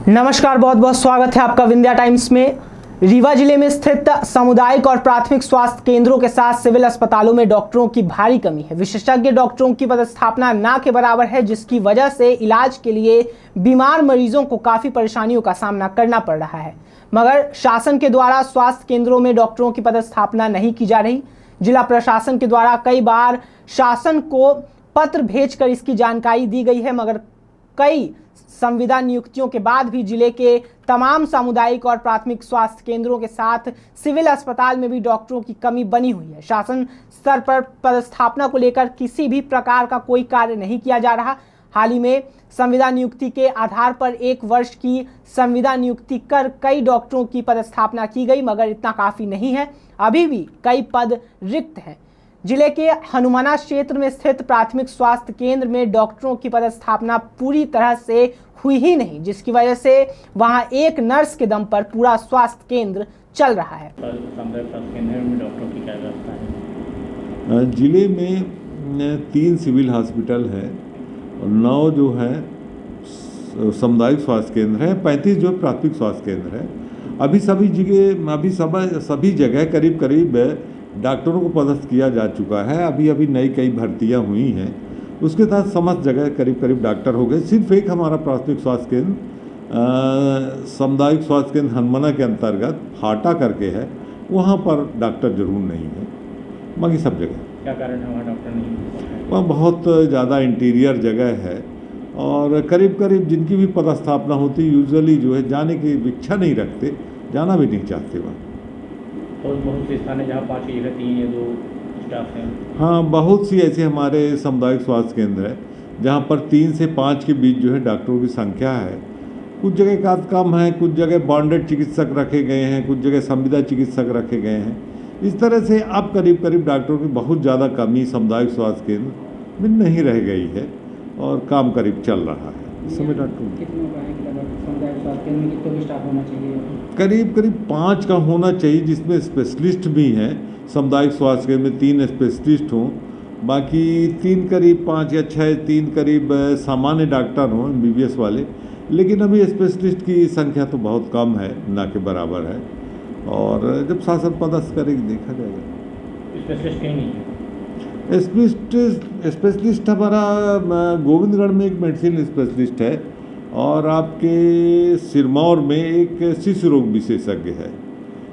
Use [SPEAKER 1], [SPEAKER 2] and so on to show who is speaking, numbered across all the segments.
[SPEAKER 1] नमस्कार, बहुत बहुत स्वागत है आपका विंध्या टाइम्स में। रीवा जिले में स्थित सामुदायिक और प्राथमिक स्वास्थ्य केंद्रों के साथ सिविल अस्पतालों में डॉक्टरों की भारी कमी है। विशेषज्ञ डॉक्टरों की पदस्थापना ना के बराबर है, जिसकी वजह से इलाज के लिए बीमार मरीजों को काफी परेशानियों का सामना करना पड़ रहा है। मगर शासन के द्वारा स्वास्थ्य केंद्रों में डॉक्टरों की पदस्थापना नहीं की जा रही। जिला प्रशासन के द्वारा कई बार शासन को पत्र भेजकर इसकी जानकारी दी गई है, मगर कई संविदा नियुक्तियों के बाद भी जिले के तमाम सामुदायिक और प्राथमिक स्वास्थ्य केंद्रों के साथ सिविल अस्पताल में भी डॉक्टरों की कमी बनी हुई है। शासन स्तर पर पदस्थापना को लेकर किसी भी प्रकार का कोई कार्य नहीं किया जा रहा। हाल ही में संविदा नियुक्ति के आधार पर 1 वर्ष की संविदा नियुक्ति कर कई डॉक्टरों की पदस्थापना की गई, मगर इतना काफी नहीं है। अभी भी कई पद रिक्त हैं। जिले के हनुमाना क्षेत्र में स्थित प्राथमिक स्वास्थ्य केंद्र में डॉक्टरों की पदस्थापना पूरी तरह से हुई ही नहीं, जिसकी वजह से वहां एक नर्स के दम पर पूरा स्वास्थ्य केंद्र चल रहा है।
[SPEAKER 2] जिले में 3 सिविल हॉस्पिटल है और 9 जो है सामुदायिक स्वास्थ्य केंद्र है, 35 जो प्राथमिक स्वास्थ्य केंद्र है। अभी सभी जगह करीब करीब डॉक्टरों को पदस्थ किया जा चुका है। अभी नई कई भर्तियां हुई हैं, उसके तहत समस्त जगह करीब करीब डॉक्टर हो गए। सिर्फ एक हमारा प्राथमिक स्वास्थ्य केंद्र सामुदायिक स्वास्थ्य केंद्र हनुमाना के अंतर्गत हाटा करके है, वहाँ पर डॉक्टर जरूर नहीं है। बाकी सब जगह
[SPEAKER 3] क्या कारण है वहाँ डॉक्टर नहीं?
[SPEAKER 2] वहाँ बहुत ज़्यादा इंटीरियर जगह है और करीब करीब जिनकी भी पदस्थापना होती यूजुअली जो है जाने की इच्छा नहीं रखते, जाना भी नहीं चाहते वहाँ।
[SPEAKER 3] तो बहुत से स्थान है जहाँ 5 की जगह 3 या 2 स्टाफ हैं।
[SPEAKER 2] हाँ, बहुत सी ऐसे हमारे सामुदायिक स्वास्थ्य केंद्र है जहाँ पर 3 से 5 के बीच जो है डॉक्टरों की संख्या है। कुछ जगह का कम है, कुछ जगह बॉन्डेड चिकित्सक रखे गए हैं, कुछ जगह संविदा चिकित्सक रखे गए हैं। इस तरह से अब करीब करीब डॉक्टरों की बहुत ज़्यादा कमी सामुदायिक स्वास्थ्य केंद्र में नहीं रह गई है और काम करीब चल रहा है। इस समय करीब 5 का होना चाहिए, जिसमें स्पेशलिस्ट भी हैं। सामुदायिक स्वास्थ्य केंद्र में 3 स्पेशलिस्ट हों, बाकी 3 करीब 5 या 6 3 करीब सामान्य डॉक्टर हों MBBS वाले। लेकिन अभी स्पेशलिस्ट की संख्या तो बहुत कम है, ना के बराबर है, और जब शासन पदस्थ करेगी देखा जाएगा।
[SPEAKER 3] स्पेशलिस्ट कहीं नहीं है।
[SPEAKER 2] स्पेशलिस्ट हमारा गोविंदगढ़ में एक मेडिसिन स्पेशलिस्ट है और आपके सिरमौर में एक शिशु रोग विशेषज्ञ है।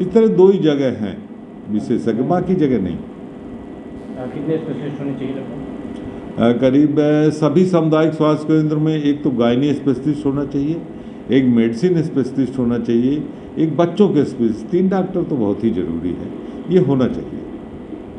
[SPEAKER 2] इस तरह 2 ही जगह हैं विशेषज्ञ, बाकी जगह नहीं।
[SPEAKER 3] कितने स्पेशलिस्ट होने चाहिए लगभग?
[SPEAKER 2] करीब सभी सामुदायिक स्वास्थ्य केंद्र में एक तो गायनी स्पेशलिस्ट होना चाहिए, एक मेडिसिन स्पेशलिस्ट होना चाहिए, एक बच्चों के स्पेशलिस्ट। 3 डॉक्टर तो बहुत ही जरूरी है, ये होना चाहिए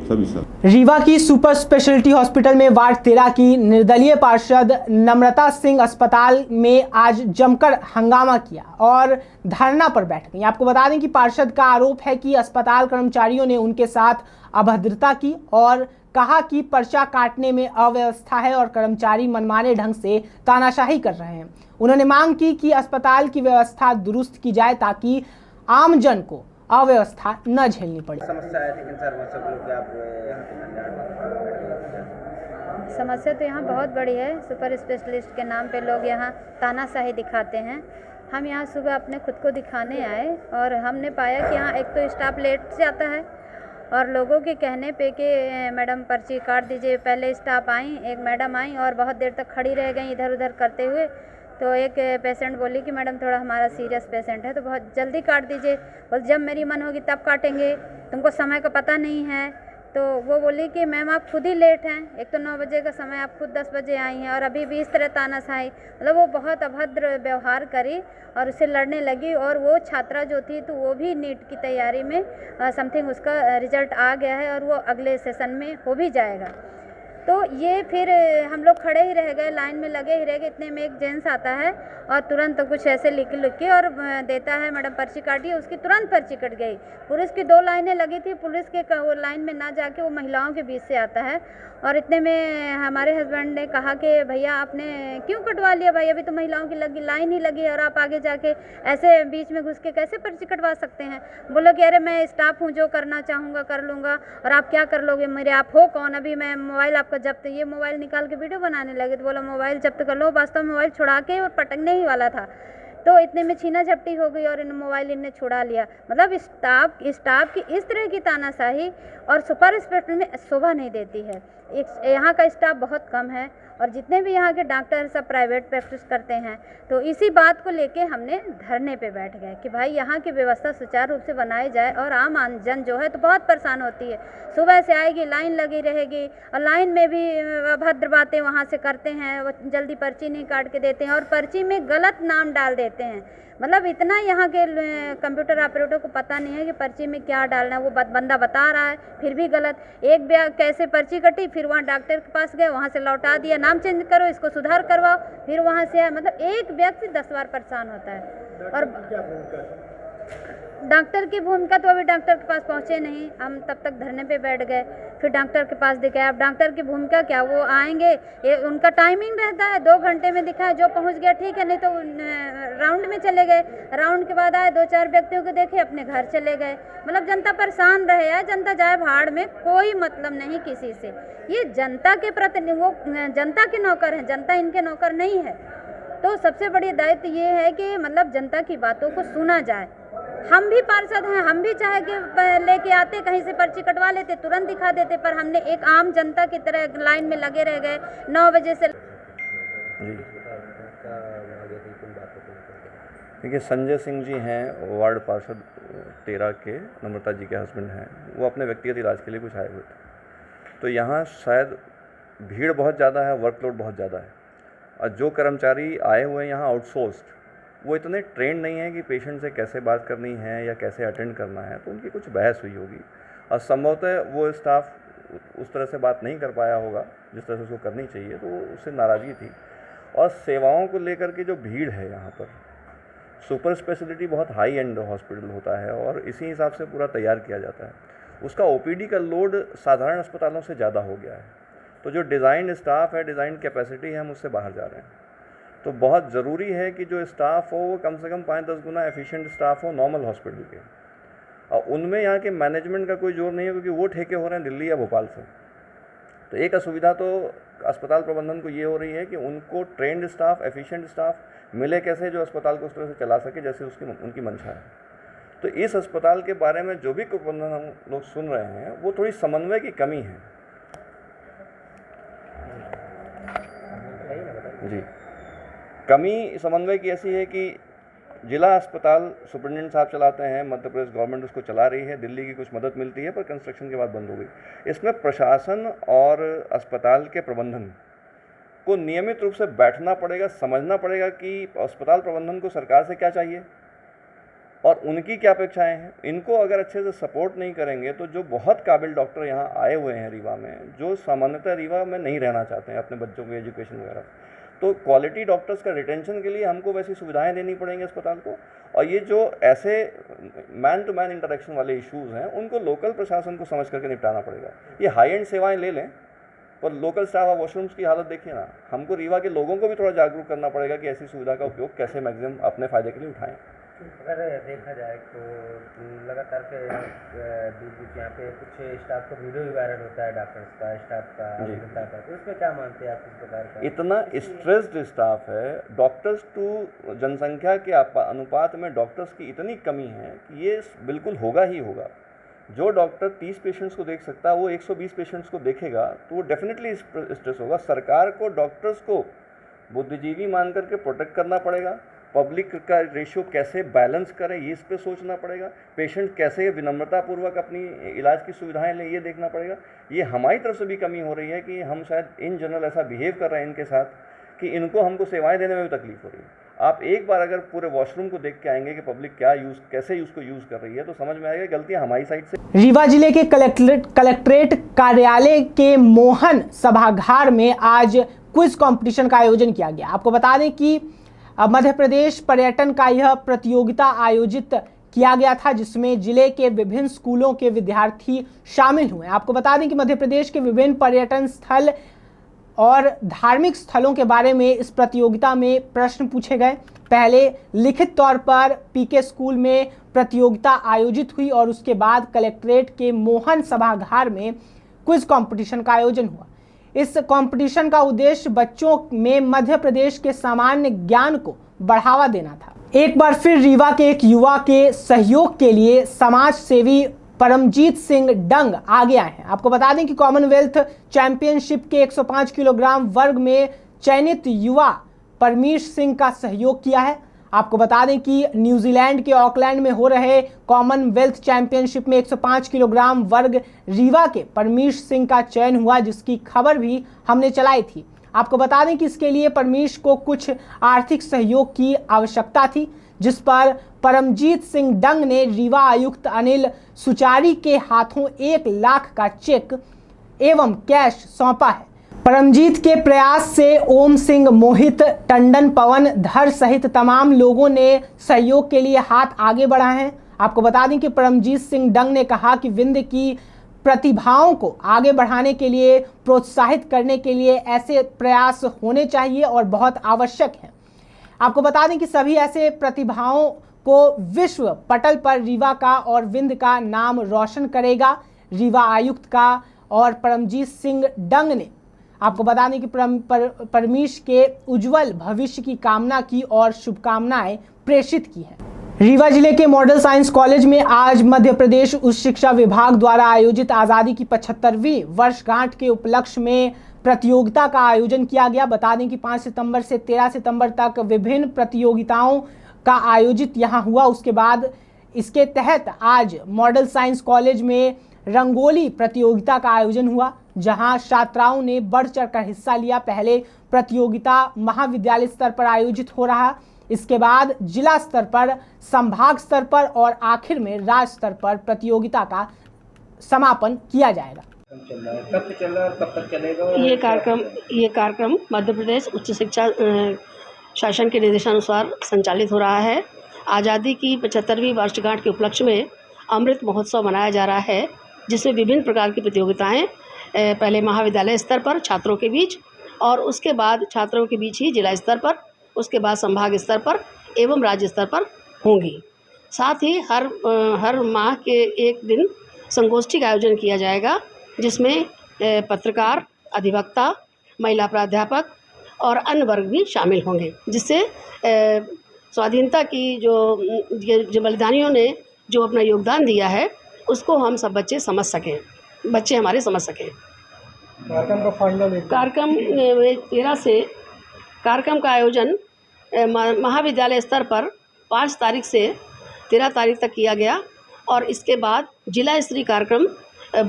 [SPEAKER 2] सभी सब।
[SPEAKER 1] रीवा की सुपर स्पेशलिटी हॉस्पिटल में वार्ड 13 की निर्दलीय पार्षद नम्रता सिंह अस्पताल में आज जमकर हंगामा किया और धरना पर बैठ गई। आपको बता दें कि पार्षद का आरोप है कि अस्पताल कर्मचारियों ने उनके साथ अभद्रता की और कहा कि पर्चा काटने में अव्यवस्था है और कर्मचारी मनमाने ढंग से तानाशाही कर रहे हैं। उन्होंने मांग की कि अस्पताल की व्यवस्था दुरुस्त की जाए ताकि आम जन को अव्यवस्था न झेलनी पड़े।
[SPEAKER 4] समस्या है, लेकिन सर वो सब लोग आप
[SPEAKER 5] समस्या तो यहाँ बहुत बड़ी है। सुपर स्पेशलिस्ट के नाम पे लोग यहाँ तानाशाही दिखाते हैं। हम यहाँ सुबह अपने खुद को दिखाने आए और हमने पाया कि यहाँ एक तो स्टाफ लेट जाता है और लोगों के कहने पे कि मैडम पर्ची काट दीजिए। पहले स्टाफ आई, एक मैडम आई और बहुत देर तक खड़ी रह गई इधर उधर करते हुए। तो एक पेशेंट बोली कि मैडम थोड़ा हमारा सीरियस पेशेंट है तो बहुत जल्दी काट दीजिए। बोल जब मेरी मन होगी तब काटेंगे, तुमको समय का पता नहीं है। तो वो बोली कि मैम आप खुद ही लेट हैं, एक तो 9 बजे का समय, आप खुद 10 बजे आई हैं और अभी भी इस तरह तानाशाही। मतलब वो बहुत अभद्र व्यवहार करी और उससे लड़ने लगी। और वो छात्रा जो थी तो वो भी नीट की तैयारी में समथिंग उसका रिजल्ट आ गया है और वो अगले सेशन में हो भी जाएगा। तो ये फिर हम लोग खड़े ही रह गए, लाइन में लगे ही रह गए। इतने में एक जेंट्स आता है और तुरंत कुछ ऐसे लिख के और देता है, मैडम पर्ची काटिए। उसकी तुरंत पर्ची कट गई। पुलिस की 2 लाइनें लगी थी, पुलिस के वो लाइन में ना जाके वो महिलाओं के बीच से आता है। और इतने में हमारे हस्बैंड ने कहा कि भैया आपने क्यों कटवा लिया भाई, अभी तो महिलाओं की लगी लाइन ही लगी है और आप आगे जाके ऐसे बीच में घुस के कैसे पर्ची कटवा सकते हैं। बोलो कि अरे मैं स्टाफ हूँ, जो करना चाहूँगा कर लूँगा और आप क्या कर लोगे, मेरे आप हो कौन, अभी मैं मोबाइल आपका जब्त। ये मोबाइल निकाल के वीडियो बनाने लगे तो बोला मोबाइल जब्त कर लो। वास्तव में मोबाइल छुड़ा के और पटकने ही वाला था तो इतने में छीना झपटी हो गई और इन मोबाइल इनने छुड़ा लिया। मतलब स्टाफ की इस तरह की तानाशाही और सुपर स्पेशलिस्ट में शोभा नहीं देती है। यहाँ का स्टाफ बहुत कम है और जितने भी यहाँ के डॉक्टर सब प्राइवेट प्रैक्टिस करते हैं। तो इसी बात को लेके हमने धरने पे बैठ गए कि भाई यहाँ की व्यवस्था सुचारू रूप से बनाई जाए। और आम जन जो है तो बहुत परेशान होती है, सुबह से आएगी, लाइन लगी रहेगी और लाइन में भी अभद्र बातें वहाँ से करते हैं, वो जल्दी पर्ची नहीं काट के देते हैं और पर्ची में गलत नाम डाल देते हैं। मतलब इतना यहाँ के कंप्यूटर ऑपरेटर को पता नहीं है कि पर्ची में क्या डालना है। वो बंदा बता रहा है फिर भी गलत। एक कैसे पर्ची कटी, फिर वहाँ डॉक्टर के पास गए, वहाँ से लौटा दिया, नाम चेंज करो, इसको सुधार करवाओ, फिर वहाँ से आए। मतलब एक व्यक्ति 10 बार परेशान होता है। और डॉक्टर की भूमिका तो अभी डॉक्टर के पास पहुँचे नहीं, हम तब तक धरने पे बैठ गए। फिर डॉक्टर के पास दिखाया। अब डॉक्टर की भूमिका क्या, वो आएंगे, ये उनका टाइमिंग रहता है, 2 घंटे में दिखाया, जो पहुँच गया ठीक है, नहीं तो राउंड में चले गए। राउंड के बाद आए, 2-4 व्यक्तियों को देखे, अपने घर चले गए। मतलब जनता परेशान रहे है, जनता जाए भाड़ में, कोई मतलब नहीं किसी से। ये जनता के प्रति, वो जनता के नौकर हैं, जनता इनके नौकर नहीं है। तो सबसे बड़ी दायित्व ये है कि मतलब जनता की बातों को सुना जाए। हम भी पार्षद हैं, हम भी चाहे कि लेके आते, कहीं से पर्ची कटवा लेते, तुरंत दिखा देते, पर हमने एक आम जनता की तरह लाइन में लगे रह गए 9 बजे से।
[SPEAKER 6] देखिए, संजय सिंह जी हैं, वार्ड पार्षद 13 के, नम्रता जी के हस्बैंड हैं। वो अपने व्यक्तिगत इलाज के लिए कुछ आए हुए थे। तो यहाँ शायद भीड़ बहुत ज़्यादा है, वर्कलोड बहुत ज़्यादा है और जो कर्मचारी आए हुए हैं यहाँ आउटसोर्स्ड, वो इतने ट्रेंड नहीं है कि पेशेंट से कैसे बात करनी है या कैसे अटेंड करना है। तो उनकी कुछ बहस हुई होगी और संभवतः वो स्टाफ उस तरह से बात नहीं कर पाया होगा जिस तरह से उसको करनी चाहिए, तो उससे नाराज़गी थी। और सेवाओं को लेकर के जो भीड़ है यहाँ पर, सुपर स्पेशलिटी बहुत हाई एंड हॉस्पिटल होता है और इसी हिसाब से पूरा तैयार किया जाता है। उसका ओपीडी का लोड साधारण अस्पतालों से ज़्यादा हो गया है। तो जो डिज़ाइन स्टाफ है, डिज़ाइन कैपेसिटी है, हम उससे बाहर जा रहे हैं। तो बहुत ज़रूरी है कि जो स्टाफ हो वो कम से कम 5-10 गुना एफिशिएंट स्टाफ हो नॉर्मल हॉस्पिटल के। और उनमें यहाँ के मैनेजमेंट का कोई जोर नहीं है क्योंकि वो ठेके हो रहे हैं दिल्ली या भोपाल से। तो एक असुविधा तो अस्पताल प्रबंधन को ये हो रही है कि उनको ट्रेंड स्टाफ, एफिशिएंट स्टाफ मिले कैसे जो अस्पताल को उस तरह से चला सके जैसे उनकी मंशा है। तो इस अस्पताल के बारे में जो भी प्रबंधन हम लोग सुन रहे हैं वो थोड़ी समन्वय की कमी है। जी, कमी समन्वय की ऐसी है कि जिला अस्पताल सुप्रिंटेंडेंट साहब चलाते हैं, मध्य प्रदेश गवर्नमेंट उसको चला रही है, दिल्ली की कुछ मदद मिलती है पर कंस्ट्रक्शन के बाद बंद हो गई। इसमें प्रशासन और अस्पताल के प्रबंधन को नियमित रूप से बैठना पड़ेगा, समझना पड़ेगा कि अस्पताल प्रबंधन को सरकार से क्या चाहिए और उनकी क्या अपेक्षाएं हैं। इनको अगर अच्छे से सपोर्ट नहीं करेंगे तो जो बहुत काबिल डॉक्टर यहाँ आए हुए हैं रीवा में, जो सामान्यतः रीवा में नहीं रहना चाहते हैं अपने बच्चों के एजुकेशन वगैरह, तो क्वालिटी डॉक्टर्स का रिटेंशन के लिए हमको वैसी सुविधाएं देनी पड़ेंगी अस्पताल को। और ये जो ऐसे मैन टू मैन इंटरेक्शन वाले इश्यूज़ हैं उनको लोकल प्रशासन को समझ करके निपटाना पड़ेगा। ये हाई एंड सेवाएं ले लें पर लोकल स्टाफ और वॉशरूम्स की हालत देखिए ना। हमको रीवा के लोगों को भी थोड़ा जागरूक करना पड़ेगा कि ऐसी सुविधा का उपयोग कैसे मैक्सिमम अपने फ़ायदे के लिए उठाएँ।
[SPEAKER 4] अगर देखा जाए तो लगातार के बीच यहाँ पे कुछ स्टाफ का वीडियो भी वायरल होता है, डॉक्टर्स का, स्टाफ का, अभियंता का, तो उसमें क्या मानते हैं आप इस प्रकार का?
[SPEAKER 6] इतना स्ट्रेस्ड स्टाफ है, डॉक्टर्स टू जनसंख्या के अनुपात में डॉक्टर्स की इतनी कमी है कि ये बिल्कुल होगा ही होगा। जो डॉक्टर 30 पेशेंट्स को देख सकता है वो 120 पेशेंट्स को देखेगा तो वो डेफिनेटली स्ट्रेस होगा। सरकार को डॉक्टर्स को बुद्धिजीवी मान करके प्रोटेक्ट करना पड़ेगा। पब्लिक का रेशियो कैसे बैलेंस करें ये इस पर सोचना पड़ेगा। पेशेंट कैसे विनम्रतापूर्वक अपनी इलाज की सुविधाएं लें ये देखना पड़ेगा। ये हमारी तरफ से भी कमी हो रही है कि हम शायद इन जनरल ऐसा बिहेव कर रहे हैं इनके साथ कि इनको हमको सेवाएं देने में भी तकलीफ हो रही है। आप एक बार अगर पूरे वॉशरूम को देख के आएंगे कि पब्लिक क्या कैसे उसको यूज़ कर रही है तो समझ में आएगा गलतियाँ हमारी साइड से।
[SPEAKER 1] रीवा जिले के कलेक्ट्रेट कार्यालय के मोहन सभागार में आज क्विज कंपटीशन का आयोजन किया गया। आपको बता दें कि मध्य प्रदेश पर्यटन का यह प्रतियोगिता आयोजित किया गया था जिसमें जिले के विभिन्न स्कूलों के विद्यार्थी शामिल हुए। आपको बता दें कि मध्य प्रदेश के विभिन्न पर्यटन स्थल और धार्मिक स्थलों के बारे में इस प्रतियोगिता में प्रश्न पूछे गए। पहले लिखित तौर पर पीके स्कूल में प्रतियोगिता आयोजित हुई और उसके बाद कलेक्ट्रेट के मोहन सभागार में क्विज कंपटीशन का आयोजन हुआ। इस कंपटीशन का उद्देश्य बच्चों में मध्य प्रदेश के सामान्य ज्ञान को बढ़ावा देना था। एक बार फिर रीवा के एक युवा के सहयोग के लिए समाज सेवी परमजीत सिंह डंग आगे आए हैं। आपको बता दें कि कॉमनवेल्थ चैंपियनशिप के 105 किलोग्राम वर्ग में चयनित युवा परमीश सिंह का सहयोग किया है। आपको बता दें कि न्यूजीलैंड के ऑकलैंड में हो रहे कॉमनवेल्थ चैंपियनशिप में 105 किलोग्राम वर्ग रीवा के परमीश सिंह का चयन हुआ, जिसकी खबर भी हमने चलाई थी। आपको बता दें कि इसके लिए परमीश को कुछ आर्थिक सहयोग की आवश्यकता थी, जिस पर परमजीत सिंह डंग ने रीवा आयुक्त अनिल सुचारी के हाथों 1 लाख का चेक एवं कैश सौंपा है। परमजीत के प्रयास से ओम सिंह, मोहित, टंडन, पवन, धर सहित तमाम लोगों ने सहयोग के लिए हाथ आगे बढ़ाए हैं। आपको बता दें कि परमजीत सिंह डंग ने कहा कि विंध्य की प्रतिभाओं को आगे बढ़ाने के लिए, प्रोत्साहित करने के लिए ऐसे प्रयास होने चाहिए और बहुत आवश्यक है। आपको बता दें कि सभी ऐसे प्रतिभाओं को विश्व पटल पर रीवा का और विंध्य का नाम रोशन करेगा। रीवा आयुक्त का और परमजीत सिंह डंग ने आपको बता दें कि परमीश के उज्जवल भविष्य की कामना की और शुभकामनाएं प्रेषित की हैं। रीवा जिले के मॉडल साइंस कॉलेज में आज मध्य प्रदेश उच्च शिक्षा विभाग द्वारा आयोजित आज़ादी की 75वीं वर्षगांठ के उपलक्ष्य में प्रतियोगिता का आयोजन किया गया। बता दें कि 5 सितंबर से 13 सितंबर तक विभिन्न प्रतियोगिताओं का आयोजित यहां हुआ। उसके बाद इसके तहत आज मॉडल साइंस कॉलेज में रंगोली प्रतियोगिता का आयोजन हुआ, जहां छात्राओं ने बढ़ चढ़कर हिस्सा लिया। पहले प्रतियोगिता महाविद्यालय स्तर पर आयोजित हो रहा, इसके बाद जिला स्तर पर, संभाग स्तर पर और आखिर में राज्य स्तर पर प्रतियोगिता का समापन किया जाएगा।
[SPEAKER 4] कब चल रहा है और कब तक चलेगा?
[SPEAKER 7] ये कार्यक्रम मध्य प्रदेश उच्च शिक्षा शासन के निर्देशानुसार संचालित हो रहा है। आज़ादी की 75वीं वर्षगांठ के उपलक्ष्य में अमृत महोत्सव मनाया जा रहा है, जिसमें विभिन्न प्रकार की प्रतियोगिताएं पहले महाविद्यालय स्तर पर छात्रों के बीच और उसके बाद छात्रों के बीच ही जिला स्तर पर, उसके बाद संभाग स्तर पर एवं राज्य स्तर पर होंगी। साथ ही हर माह के एक दिन संगोष्ठी का आयोजन किया जाएगा, जिसमें पत्रकार, अधिवक्ता, महिला प्राध्यापक और अन्य वर्ग भी शामिल होंगे, जिससे स्वाधीनता की जो बलिदानियों ने जो अपना योगदान दिया है उसको हम सब बच्चे हमारे समझ सकें। कार्यक्रम में 13 से कार्यक्रम का आयोजन महाविद्यालय स्तर पर 5 तारीख से 13 तारीख तक किया गया और इसके बाद जिला स्तरीय कार्यक्रम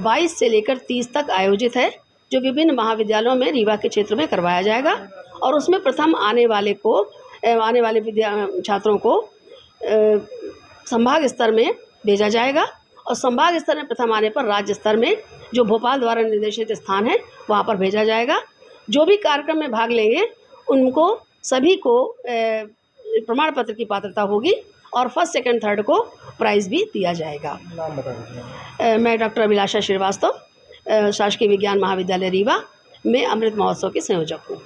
[SPEAKER 7] 22 से लेकर 30 तक आयोजित है, जो विभिन्न महाविद्यालयों में रीवा के क्षेत्र में करवाया जाएगा और उसमें प्रथम आने वाले छात्रों को संभाग स्तर में भेजा जाएगा और संभाग स्तर में प्रथम आने पर राज्य स्तर में, जो भोपाल द्वारा निर्देशित स्थान है, वहाँ पर भेजा जाएगा। जो भी कार्यक्रम में भाग लेंगे उनको सभी को प्रमाण पत्र की पात्रता होगी और फर्स्ट, सेकंड, थर्ड को प्राइज़ भी दिया जाएगा।
[SPEAKER 4] नाम बता दीजिए।
[SPEAKER 7] मैं डॉक्टर अभिलाषा श्रीवास्तव, शासकीय विज्ञान महाविद्यालय रीवा में अमृत महोत्सव की संयोजक हूँ।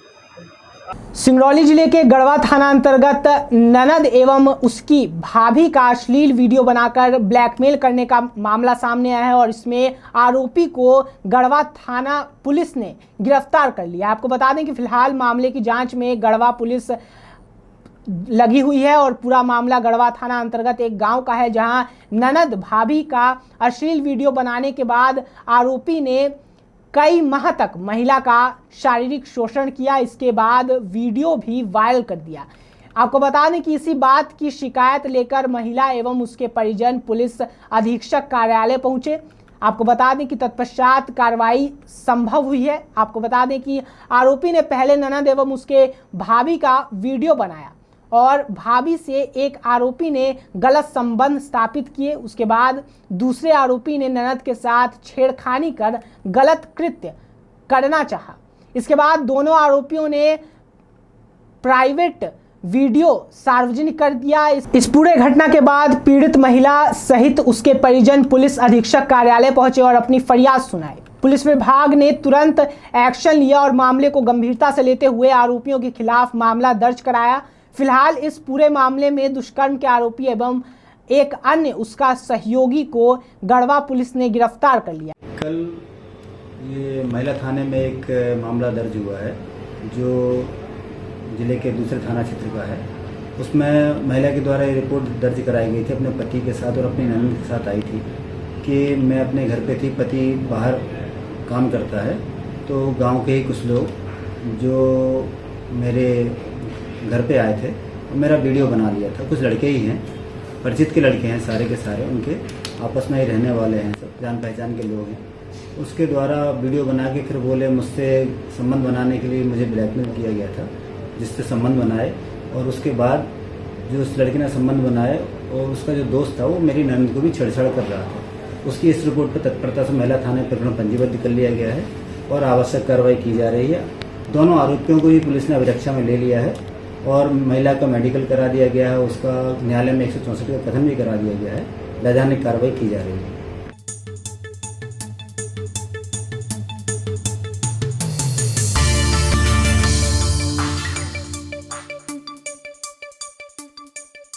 [SPEAKER 1] सिंगरौली जिले के गढ़वा थाना अंतर्गत ननद एवं उसकी भाभी का अश्लील वीडियो बनाकर ब्लैकमेल करने का मामला सामने आया है और इसमें आरोपी को गढ़वा थाना पुलिस ने गिरफ्तार कर लिया। आपको बता दें कि फिलहाल मामले की जांच में गढ़वा पुलिस लगी हुई है और पूरा मामला गढ़वा थाना अंतर्गत एक गांव का है, जहां ननद भाभी का अश्लील वीडियो बनाने के बाद आरोपी ने कई माह तक महिला का शारीरिक शोषण किया। इसके बाद वीडियो भी वायरल कर दिया। आपको बता दें कि इसी बात की शिकायत लेकर महिला एवं उसके परिजन पुलिस अधीक्षक कार्यालय पहुंचे। आपको बता दें कि तत्पश्चात कार्रवाई संभव हुई है। आपको बता दें कि आरोपी ने पहले ननद एवं उसके भाभी का वीडियो बनाया और भाभी से एक आरोपी ने गलत संबंध स्थापित किए। उसके बाद दूसरे आरोपी ने ननद के साथ छेड़खानी कर गलत कृत्य करना चाहा। इसके बाद दोनों आरोपियों ने प्राइवेट वीडियो सार्वजनिक कर दिया। इस पूरे घटना के बाद पीड़ित महिला सहित उसके परिजन पुलिस अधीक्षक कार्यालय पहुंचे और अपनी फरियाद सुनाई। पुलिस विभाग ने तुरंत एक्शन लिया और मामले को गंभीरता से लेते हुए आरोपियों के खिलाफ मामला दर्ज कराया। फिलहाल इस पूरे मामले में दुष्कर्म के आरोपी एवं एक अन्य उसका सहयोगी को गढ़वा पुलिस ने गिरफ्तार कर लिया।
[SPEAKER 8] कल ये महिला थाने में एक मामला दर्ज हुआ है, जो जिले के दूसरे थाना क्षेत्र का है। उसमें महिला के द्वारा ये रिपोर्ट दर्ज कराई गई थी अपने पति के साथ और अपनी ननद के साथ आई थी कि मैं अपने घर पे थी, पति बाहर काम करता है, तो गांव के ही कुछ लोग जो मेरे घर पे आए थे और मेरा वीडियो बना लिया था। कुछ लड़के ही हैं, परिचित के लड़के हैं सारे के सारे, उनके आपस में ही रहने वाले हैं, सब जान पहचान के लोग हैं। उसके द्वारा वीडियो बना के फिर बोले मुझसे संबंध बनाने के लिए मुझे ब्लैकमेल किया गया था, जिससे संबंध बनाए। और उसके बाद जो उस लड़के ने संबंध बनाए और उसका जो दोस्त था वो मेरी ननद को भी छेड़छाड़ कर रहा था। उसकी इस रिपोर्ट पर तत्परता से महिला थाने प्रकरण पंजीबद्ध कर लिया गया है और आवश्यक कार्रवाई की जा रही है। दोनों आरोपियों को भी पुलिस ने अभिरक्षा में ले लिया है और महिला का मेडिकल करा दिया गया है, उसका न्यायालय में 164 का कथन भी करा दिया गया है। वैधानिक कार्रवाई की जा रही है।